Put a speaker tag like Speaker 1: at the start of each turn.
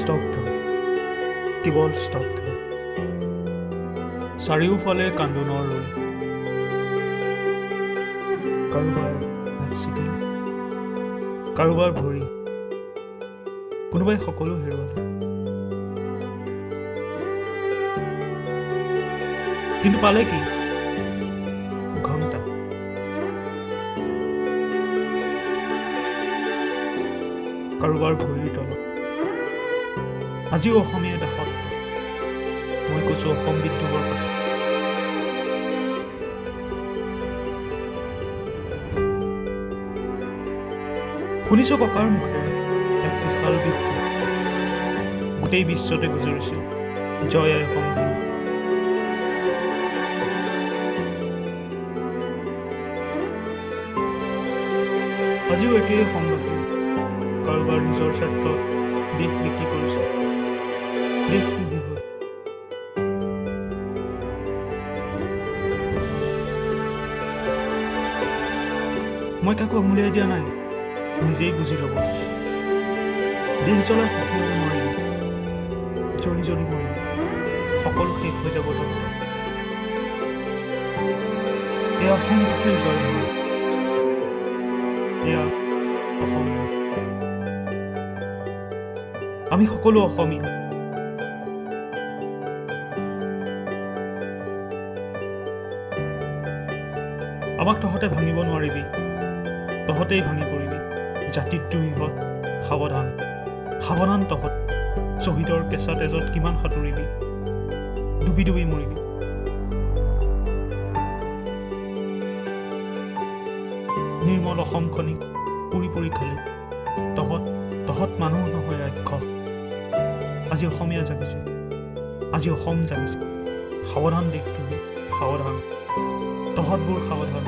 Speaker 1: স্তব্ধ, কেৱল স্তব্ধ। চাৰিওফালে কান্দোনৰ ৰোল। কাৰোবাৰ হাত ছিগিল, কাৰোবাৰ ভৰি, কোনোবাই সকলো হেৰুৱালে। কিন্তু পালে কি? ঘণ্টা। কাৰোবাৰ ভৰিৰ তলত। আজিও অসমীয়া দাসত্ব। মই কৈছোঁ অসম বিদ্ৰোহৰ কথা। শুনিছোঁ ককাৰ মুখেৰে এক বিশাল বিদ্ৰোহ গোটেই বিশ্বতে গুজৰিছিল। জয় আই অসম ধ্বনি। আজিও একেই অসমবাসী কাৰোবাৰ নিজৰ স্বাৰ্থত দেশ বিক্ৰী কৰিছে, দেশ বিক্ৰী হৈ। মই কাকো আঙুলিয়াই দিয়া নাই, নিজেই বুজি ল'ব। দেশ জ্বলাই সুখী হ'ব নোৱাৰিলে, জ্বলি জ্বলি মৰিলে, সকলো শেষ হৈ যাব তহঁতে। এয়া অসমবাসীৰ জয় ধ্বনি, এয়া অসম। আমি সকলো অসমীয়া। আমাক তহঁতে ভাঙিব নোৱাৰিবি, তহঁতেই ভাঙি পৰিবি। জাতিদ্ৰোহীহঁত সাৱধান, সাৱধান তহঁত। শ্বহীদৰ কেঁচা তেজত কিমান সাঁতুৰিবি, ডুবি ডুবি মৰিবি। নিৰ্মল অসমখনিক পুৰি পুৰি খালি। তহঁত মানুহ নহয় ৰাক্ষস। আজি অসমীয়া জাগিছে, আজি অসম জাগিছে। সাৱধান দেশদ্ৰোহী, সাৱধান। তহঁতবোৰ সাৱধান।